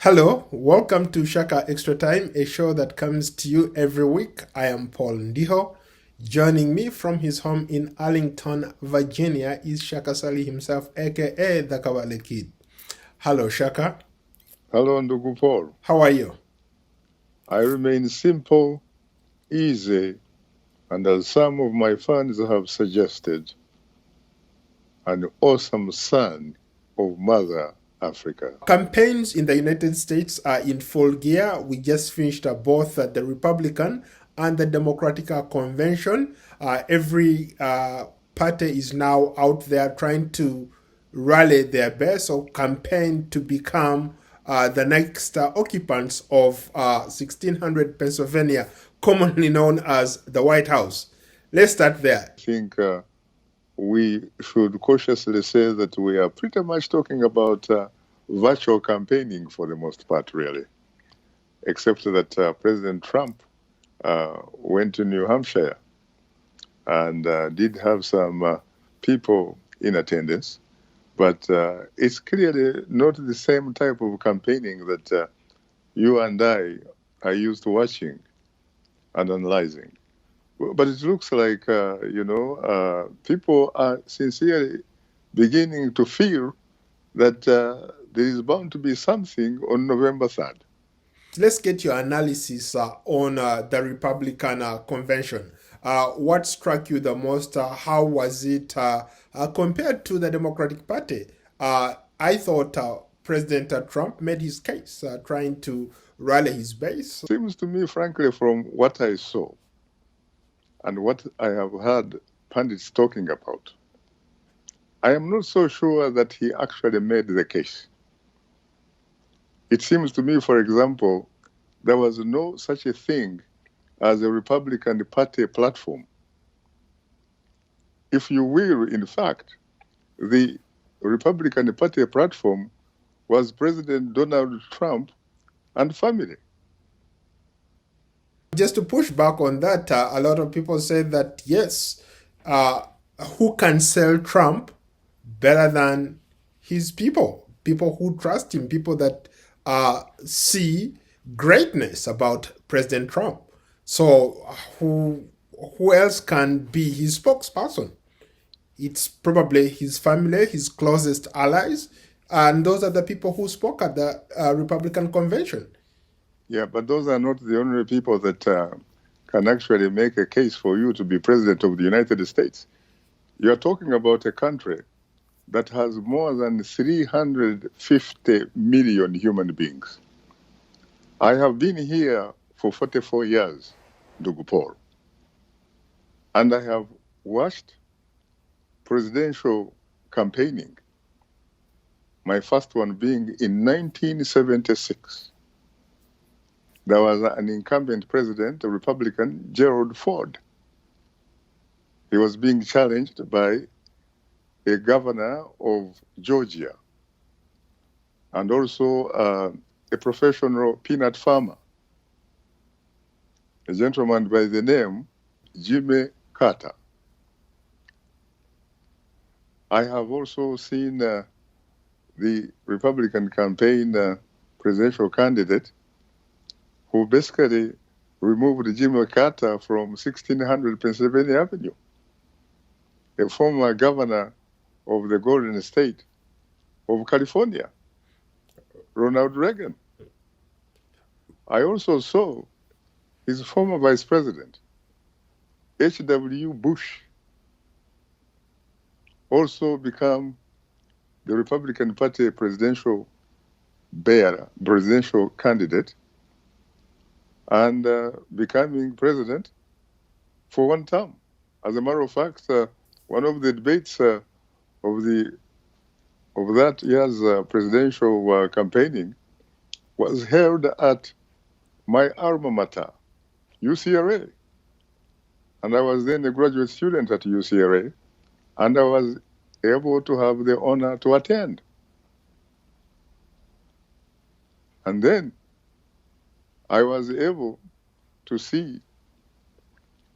Hello, welcome to Shaka Extra Time, a show that comes to you every week. I am Paul Ndiho. Joining me from his home in Arlington, Virginia is Shaka Sali himself, aka the Kawale Kid. Hello, Shaka. Hello, Ndugu Paul. How are you? I remain simple, easy, and as some of my fans have suggested, an awesome son of Mother Africa. Campaigns in the United States are in full gear. We just finished both the Republican and the Democratic convention. Every party is now out there trying to rally their base or campaign to become the next occupants of 1600 Pennsylvania, commonly known as the White House. Let's start there. I think we should cautiously say that we are pretty much talking about virtual campaigning for the most part, really, except that President Trump went to New Hampshire and did have some people in attendance. But it's clearly not the same type of campaigning that you and I are used to watching and analyzing. But it looks like, people are sincerely beginning to feel that there is bound to be something on November 3rd. Let's get your analysis on the Republican convention. What struck you the most? How was it compared to the Democratic Party? I thought President Trump made his case, trying to rally his base. Seems to me, frankly, from what I saw and what I have heard pundits talking about, I am not so sure that he actually made the case. It seems to me, for example, there was no such a thing as a Republican Party platform. If you will, in fact, the Republican Party platform was President Donald Trump and family. Just to push back on that, a lot of people say that yes, who can sell Trump better than his people? People who trust him, people that see greatness about President Trump. So who else can be his spokesperson? It's probably his family, his closest allies, and those are the people who spoke at the Republican convention. Yeah, but those are not the only people that can actually make a case for you to be president of the United States. You're talking about a country that has more than 350 million human beings. I have been here for 44 years, Ndugu Paul, and I have watched presidential campaigning, my first one being in 1976. There was an incumbent president, a Republican, Gerald Ford. He was being challenged by a governor of Georgia and also a professional peanut farmer, a gentleman by the name Jimmy Carter. I have also seen the Republican campaign presidential candidate who basically removed Jimmy Carter from 1600 Pennsylvania Avenue, a former governor of the Golden State of California, Ronald Reagan. I also saw his former vice president, H.W. Bush, also become the Republican Party presidential candidate, and becoming president for one term. As a matter of fact, one of the debates of that year's presidential campaigning was held at my alma mater, UCLA. And I was then a graduate student at UCLA, and I was able to have the honor to attend. And then I was able to see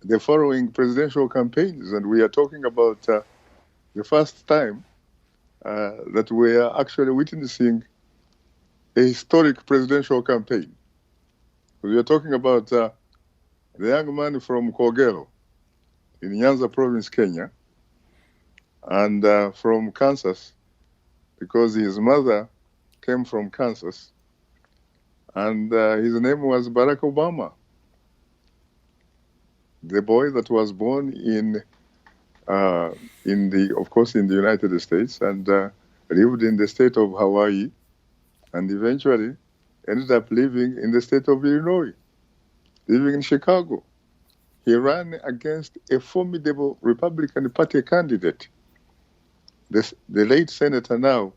the following presidential campaigns, and we are talking about the first time that we are actually witnessing a historic presidential campaign. We are talking about the young man from Kogelo in Nyanza province, Kenya, and from Kansas, because his mother came from Kansas, and his name was Barack Obama, the boy that was born of course, in the United States, and lived in the state of Hawaii, and eventually ended up living in the state of Illinois, living in Chicago. He ran against a formidable Republican Party candidate, the late senator now,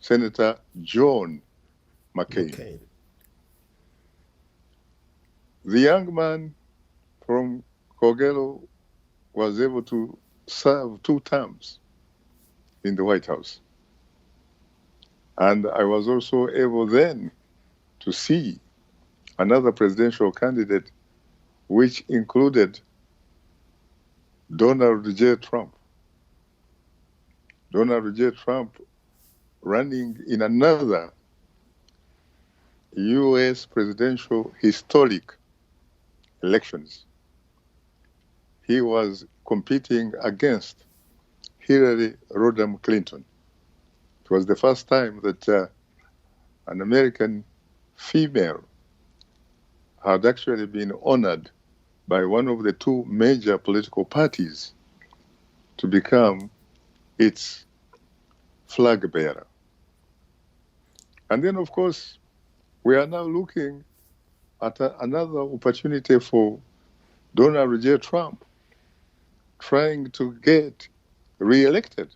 Senator John McCain. Okay. The young man from Kogelo was able to serve 2 terms in the White House. And I was also able then to see another presidential candidate, which included Donald J. Trump. Donald J. Trump running in another U.S. presidential historic elections. He was competing against Hillary Rodham Clinton. It was the first time that an American female had actually been honored by one of the 2 major political parties to become its flag bearer. And then, of course, we are now looking at another opportunity for Donald J. Trump trying to get reelected,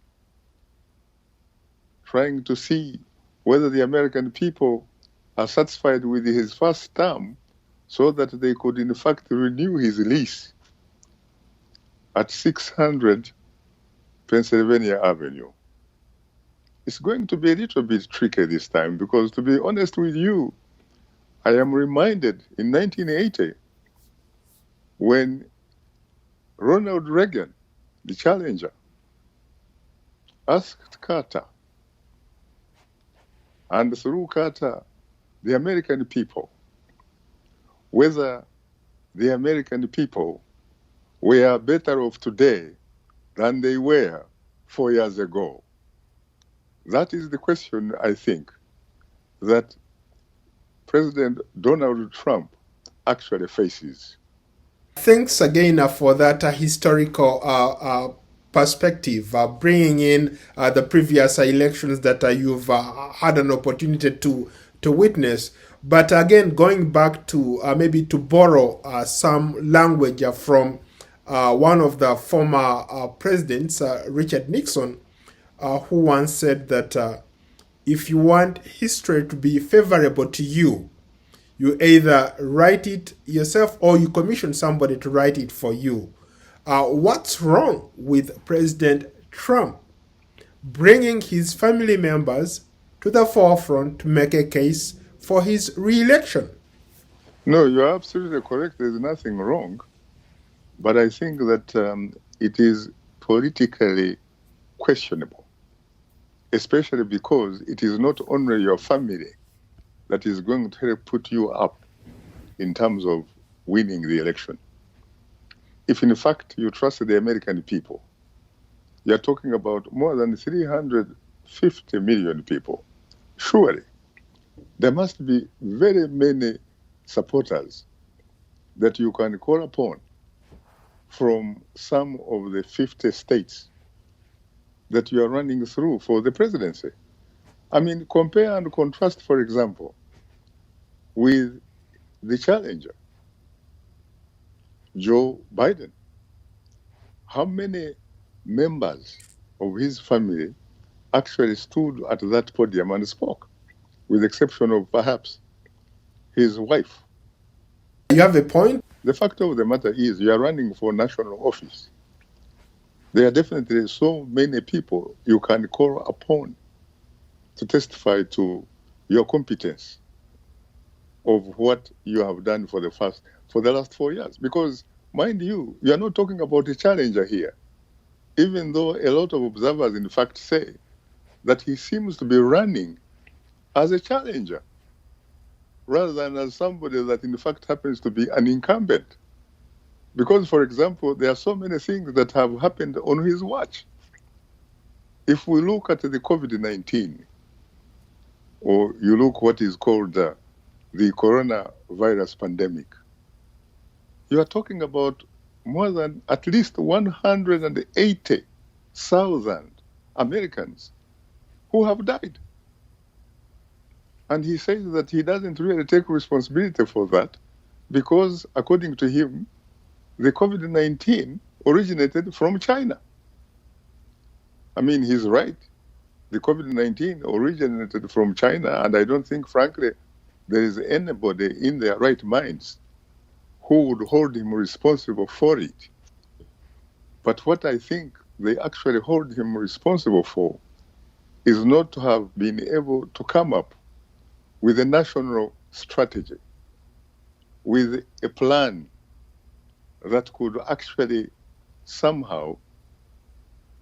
trying to see whether the American people are satisfied with his first term so that they could, in fact, renew his lease at 600 Pennsylvania Avenue. It's going to be a little bit tricky this time because, to be honest with you, I am reminded in 1980 when Ronald Reagan, the challenger, asked Carter, and through Carter, the American people, whether the American people were better off today than they were 4 years ago. That is the question, I think, that President Donald Trump actually faces. Thanks again for that historical perspective, bringing in the previous elections that you've had an opportunity to witness. But again, going back to maybe to borrow some language from one of the former presidents, Richard Nixon, who once said that if you want history to be favorable to you, you either write it yourself or you commission somebody to write it for you. What's wrong with President Trump bringing his family members to the forefront to make a case for his re-election? No, you're absolutely correct. There's nothing wrong. But I think that it is politically questionable, especially because it is not only your family that is going to help put you up in terms of winning the election. If in fact you trust the American people, you're talking about more than 350 million people. Surely, there must be very many supporters that you can call upon from some of the 50 states that you are running through for the presidency. I mean, compare and contrast, for example, with the challenger, Joe Biden. How many members of his family actually stood at that podium and spoke, with the exception of perhaps his wife? You have a point. The fact of the matter is you are running for national office. There are definitely so many people you can call upon to testify to your competence of what you have done for the last 4 years. Because, mind you, are not talking about a challenger here, even though a lot of observers, in fact, say that he seems to be running as a challenger rather than as somebody that in fact happens to be an incumbent. Because, for example, there are so many things that have happened on his watch. If we look at the COVID-19, or you look what is called the coronavirus pandemic, you are talking about more than at least 180,000 Americans who have died. And he says that he doesn't really take responsibility for that because, according to him, the COVID-19 originated from China. I mean, he's right. The COVID-19 originated from China, and I don't think, frankly, there is anybody in their right minds who would hold him responsible for it. But what I think they actually hold him responsible for is not to have been able to come up with a national strategy, with a plan that could actually somehow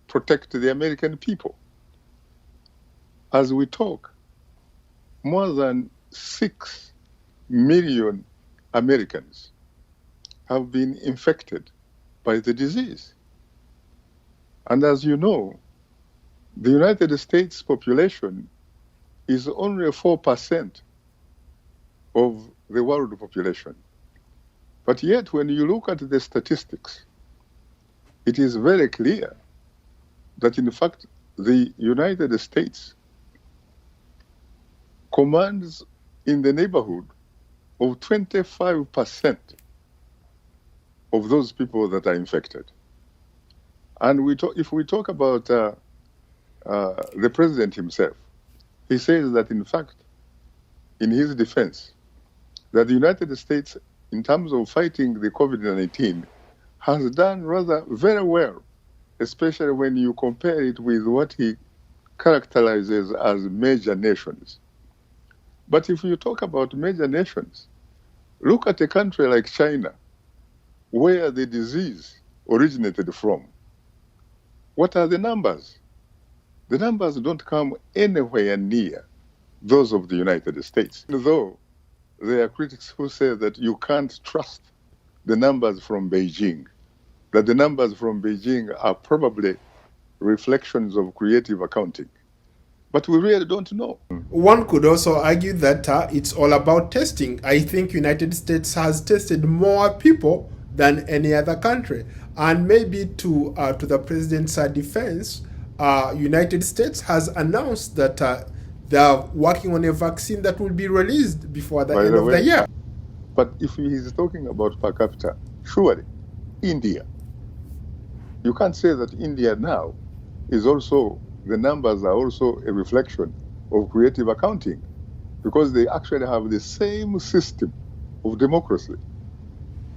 protect the American people. As we talk, more than 6 million Americans have been infected by the disease. And as you know, the United States population is only 4% of the world population. But yet, when you look at the statistics, it is very clear that, in fact, the United States commands in the neighborhood of 25% of those people that are infected. And if we talk about the president himself, he says that, in fact, in his defense, that the United States, in terms of fighting the COVID-19, has done rather very well, especially when you compare it with what he characterizes as major nations. But if you talk about major nations, look at a country like China, where the disease originated from. What are the numbers? The numbers don't come anywhere near those of the United States, though there are critics who say that you can't trust the numbers from Beijing, that the numbers from Beijing are probably reflections of creative accounting. But we really don't know. One could also argue that it's all about testing. I think United States has tested more people than any other country. And maybe to the president's defense, United States has announced that they are working on a vaccine that will be released before the end of the year. But if he is talking about per capita, surely India. You can't say that India now is also, the numbers are also a reflection of creative accounting, because they actually have the same system of democracy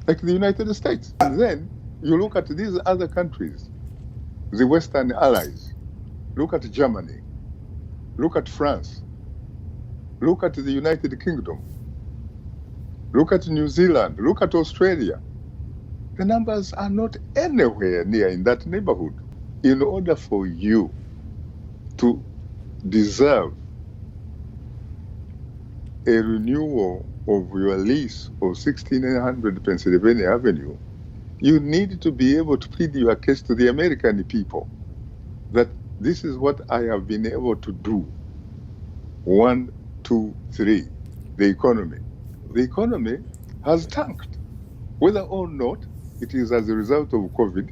like the United States. And then you look at these other countries, the Western allies. Look at Germany. Look at France. Look at the United Kingdom. Look at New Zealand. Look at Australia. The numbers are not anywhere near in that neighborhood. In order for you to deserve a renewal of your lease of 1600 Pennsylvania Avenue, you need to be able to plead your case to the American people that this is what I have been able to do. 1, 2, 3, the economy. The economy has tanked. Whether or not it is as a result of COVID,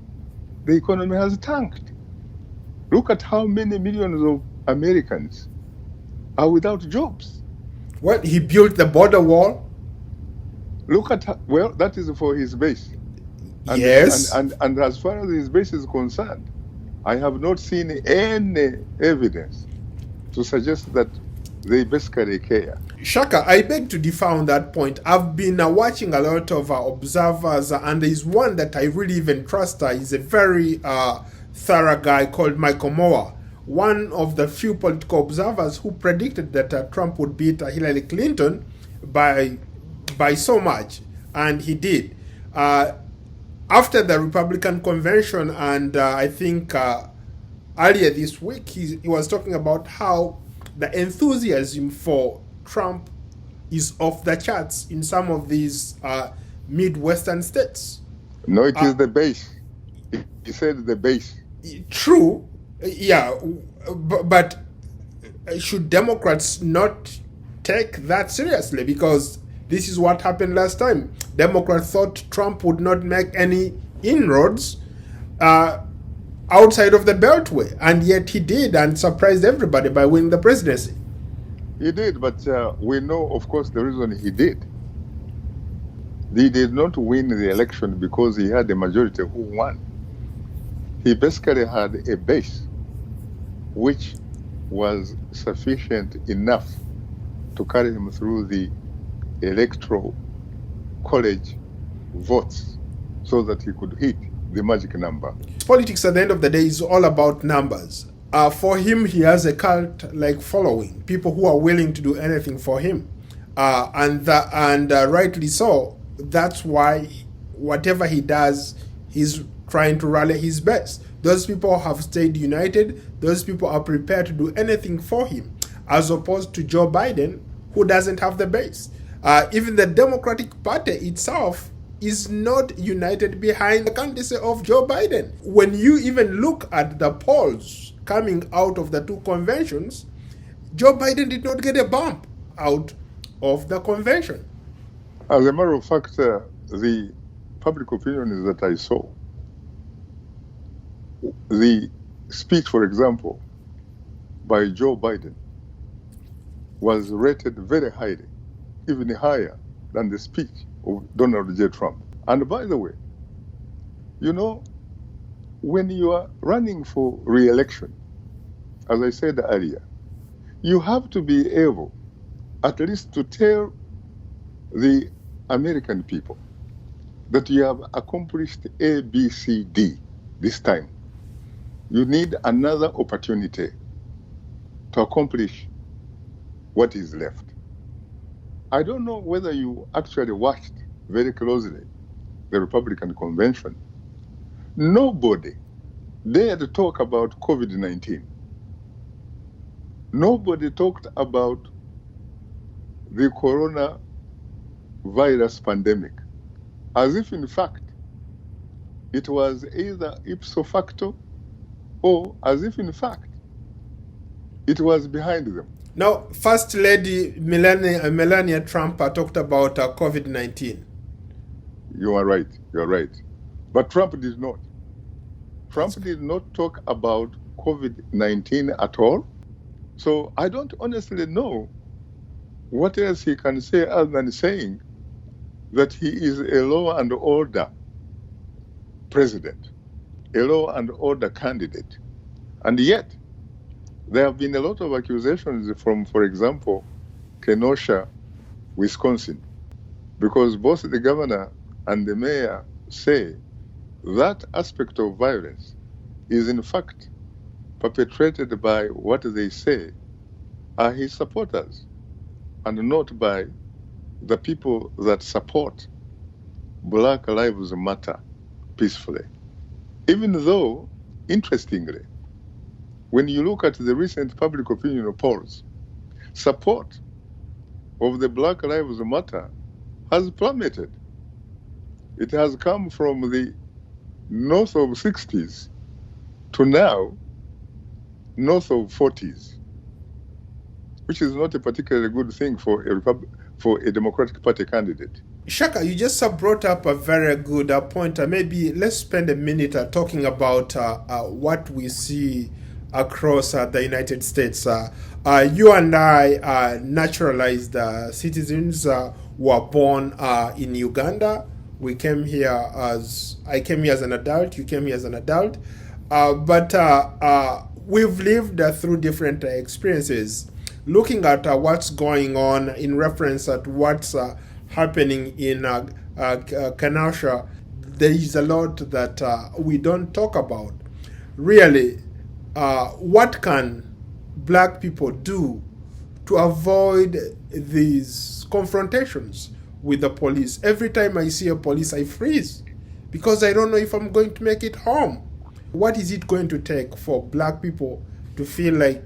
the economy has tanked. Look at how many millions of Americans are without jobs. Well, he built the border wall. Look at, well, that is for his base. And, yes. And as far as his base is concerned, I have not seen any evidence to suggest that they basically care. Shaka, I beg to differ on that point. I've been watching a lot of observers, and there's one that I really even trust. He's a very thorough guy called Michael Moore, one of the few political observers who predicted that Trump would beat Hillary Clinton by so much, and he did. After the Republican convention, and I think earlier this week, he was talking about how the enthusiasm for Trump is off the charts in some of these Midwestern states. No, it is the base. He said the base. True, yeah, but should Democrats not take that seriously? Because this is what happened last time. Democrats thought Trump would not make any inroads outside of the Beltway, and yet he did, and surprised everybody by winning the presidency. He did, but we know, of course, the reason he did. He did not win the election because he had a majority who won. He basically had a base which was sufficient enough to carry him through the electoral college votes so that he could hit the magic number. Politics at the end of the day is all about numbers. For him, he has a cult-like following, people who are willing to do anything for him. And rightly so. That's why whatever he does, he's trying to rally his base. Those people have stayed united. Those people are prepared to do anything for him, as opposed to Joe Biden, who doesn't have the base. Even the Democratic Party itself is not united behind the candidacy of Joe Biden. When you even look at the polls coming out of the two conventions, Joe Biden did not get a bump out of the convention. As a matter of fact, the public opinion is that I saw, the speech, for example, by Joe Biden was rated very highly, even higher than the speech of Donald J. Trump. And by the way, you know, when you are running for re-election, as I said earlier, you have to be able at least to tell the American people that you have accomplished A, B, C, D this time. You need another opportunity to accomplish what is left. I don't know whether you actually watched very closely the Republican convention. Nobody dared to talk about COVID-19. Nobody talked about the coronavirus pandemic, as if in fact it was either ipso facto or as if in fact it was behind them. Now, First Lady Melania Trump talked about COVID-19. You are right. But Trump did not. Trump did not talk about COVID-19 at all. So I don't honestly know what else he can say other than saying that he is a law and order president, a law and order candidate. And yet, there have been a lot of accusations from, for example, Kenosha, Wisconsin, because both the governor and the mayor say that aspect of violence is in fact perpetrated by what they say are his supporters and not by the people that support Black Lives Matter peacefully. Even though, interestingly, when you look at the recent public opinion polls, support of the Black Lives Matter has plummeted. It has come from the north of 60s to now north of 40s, which is not a particularly good thing for a Democratic Party candidate. Shaka, you just brought up a very good point. Maybe let's spend a minute talking about what we see across the United States. You and I are naturalized citizens who were born in Uganda. I came here as an adult. You came here as an adult. But we've lived through different experiences. Looking at what's going on in reference at what's happening in Kenosha, there is a lot that we don't talk about. Really, what can Black people do to avoid these confrontations with the police? Every time I see a police, I freeze because I don't know if I'm going to make it home. What is it going to take for Black people to feel like,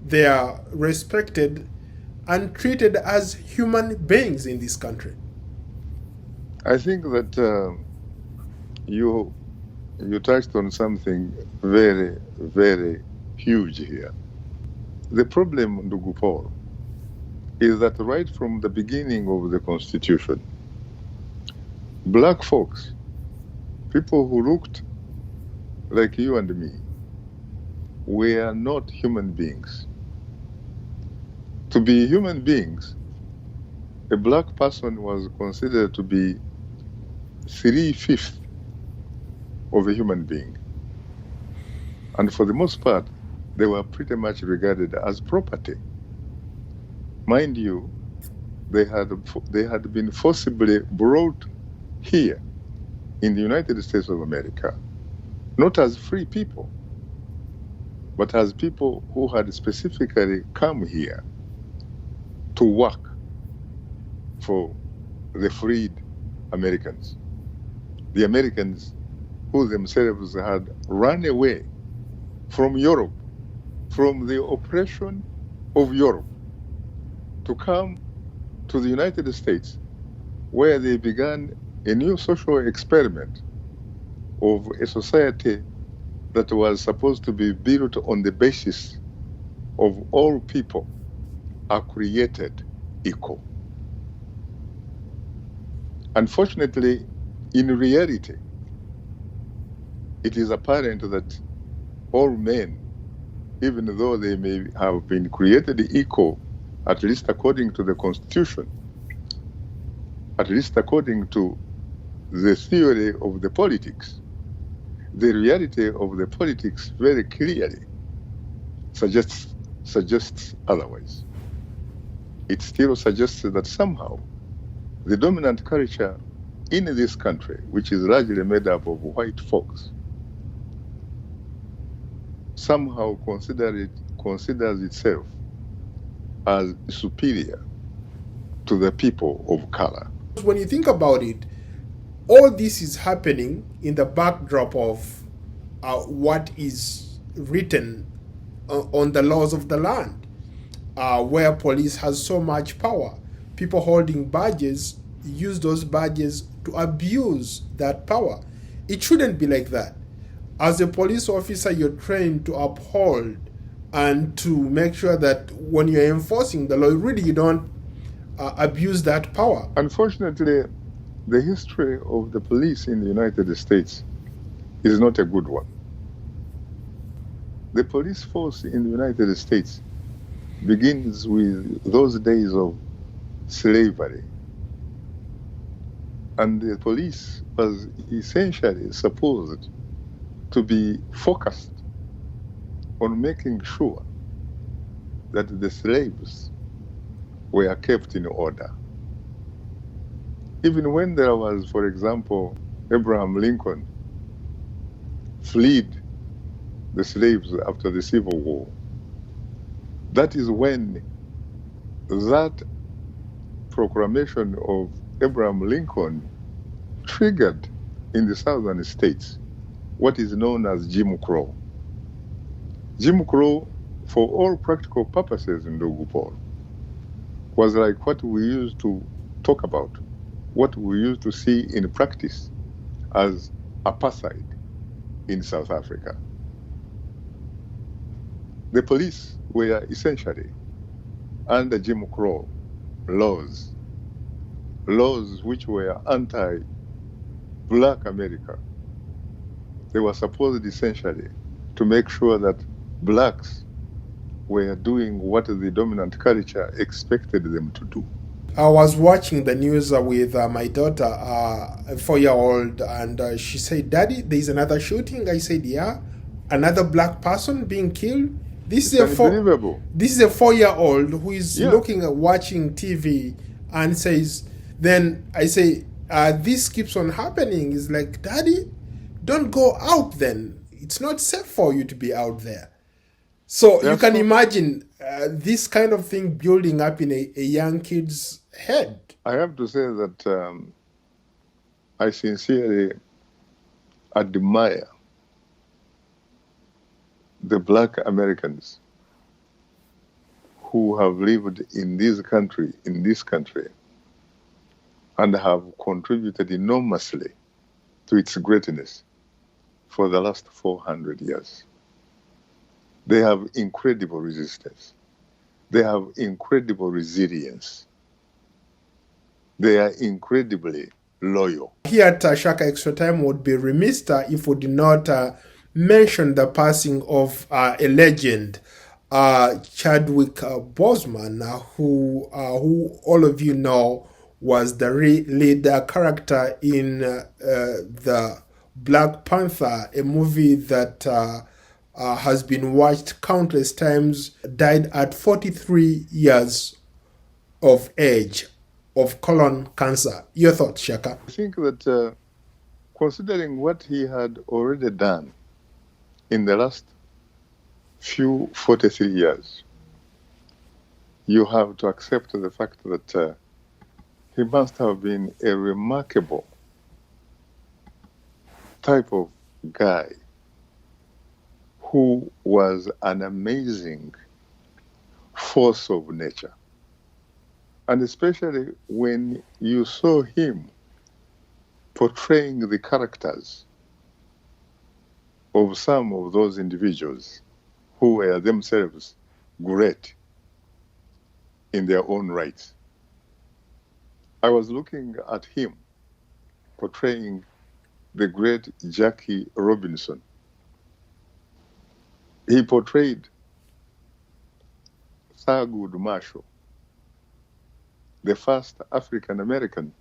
they are respected and treated as human beings in this country. I think that you touched on something very, very huge here. The problem, Ndugu Paul, is that right from the beginning of the Constitution, black folks, people who looked like you and me, were not human beings. To be human beings, a black person was considered to be 3/5 of a human being. And for the most part, they were pretty much regarded as property. Mind you, they had been forcibly brought here in the United States of America, not as free people, but as people who had specifically come here to work for the freed Americans, the Americans who themselves had run away from Europe, from the oppression of Europe, to come to the United States, where they began a new social experiment of a society that was supposed to be built on the basis of all people are created equal. Unfortunately, in reality, it is apparent that all men, even though they may have been created equal, at least according to the Constitution, at least according to the theory of the politics, the reality of the politics very clearly suggests otherwise. It still suggests that somehow the dominant culture in this country, which is largely made up of white folks, somehow considers itself as superior to the people of color. When you think about it, all this is happening in the backdrop of what is written on the laws of the land, where police has so much power. People holding badges use those badges to abuse that power. It shouldn't be like that. As a police officer, you're trained to uphold and to make sure that when you're enforcing the law, really you don't abuse that power. Unfortunately, the history of the police in the United States is not a good one. The police force in the United States begins with those days of slavery. And the police was essentially supposed to be focused on making sure that the slaves were kept in order. Even when there was, for example, Abraham Lincoln fled the slaves after the Civil War, that is when that proclamation of Abraham Lincoln triggered in the southern states what is known as Jim Crow. Jim Crow, for all practical purposes in Ndugu Paul, was like what we used to talk about, what we used to see in practice as apartheid in South Africa. The police were essentially under Jim Crow laws which were anti-Black America. They were supposed essentially to make sure that blacks were doing what the dominant culture expected them to do. I was watching the news with my daughter, a 4-year-old, and she said, "Daddy, there's another shooting." I said, "Yeah, another black person being killed." This is unbelievable. This is a 4-year-old who is looking at watching TV and says. Then I say, "This keeps on happening." It's like, "Daddy, don't go out. Then it's not safe for you to be out there." So you can imagine this kind of thing building up in a young kid's head. I have to say that I sincerely admire the Black Americans who have lived in this country, and have contributed enormously to its greatness for the last 400 years. They have incredible resistance. They have incredible resilience. They are incredibly loyal. Here at Shaka Extra Time would be remiss if we did not mention the passing of a legend, Chadwick Boseman, who all of you know was the lead character in the Black Panther, a movie that has been watched countless times, died at 43 years of age of colon cancer. Your thoughts, Shaka? I think that considering what he had already done in the last few 43 years, you have to accept the fact that he must have been a remarkable type of guy who was an amazing force of nature. And especially when you saw him portraying the characters of some of those individuals who were themselves great in their own right. I was looking at him portraying the great Jackie Robinson. He portrayed Thurgood Marshall, the first African American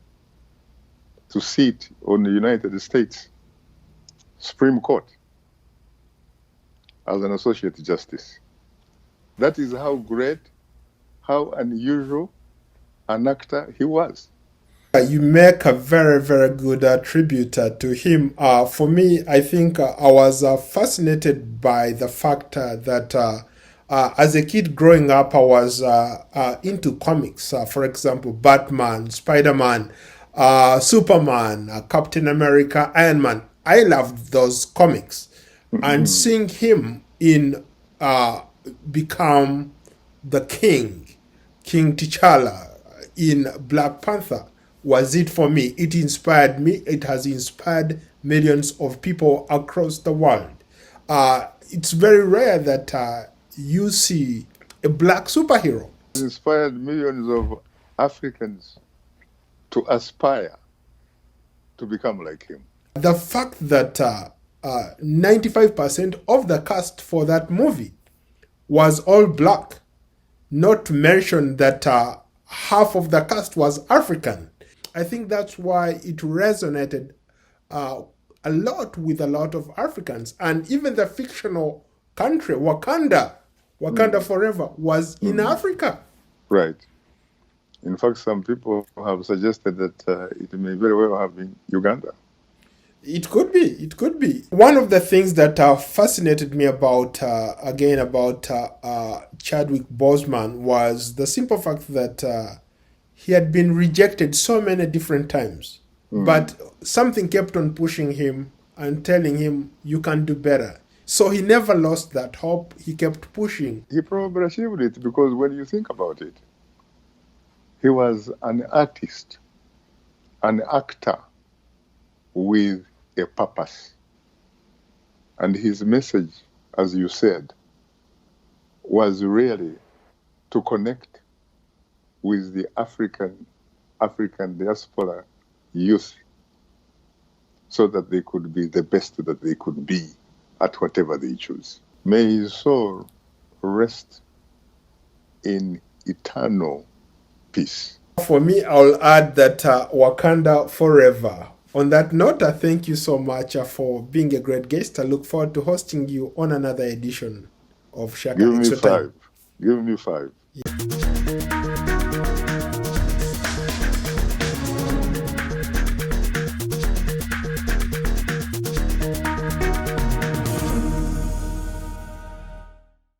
to sit on the United States Supreme Court as an associate justice. That is how great, how unusual an actor he was. You make a very, very good tribute to him. For me, I think I was fascinated by the fact that as a kid growing up, I was into comics. For example, Batman, Spider-Man, Superman, Captain America, Iron Man. I loved those comics. And seeing him in become the King T'Challa in Black Panther was it for me. It inspired me. It has inspired millions of people across the world. It's very rare that you see a black superhero. It inspired millions of Africans to aspire to become like him. The fact that 95% of the cast for that movie was all black, not to mention that half of the cast was African. I think that's why it resonated a lot with a lot of Africans. And even the fictional country, Wakanda Forever, was in Africa. Right. In fact, some people have suggested that it may very well have been Uganda. It could be. It could be. One of the things that fascinated me about Chadwick Boseman was the simple fact that he had been rejected so many different times. But something kept on pushing him and telling him, you can do better. So he never lost that hope. He kept pushing. He probably achieved it because when you think about it, he was an artist, an actor with a purpose. And his message, as you said, was really to connect with the African diaspora youth so that they could be the best that they could be at whatever they choose. May his soul rest in eternal peace. For me, I'll add that Wakanda forever. On that note, I thank you so much for being a great guest. I look forward to hosting you on another edition of Shaka. Give me 5. Give me 5.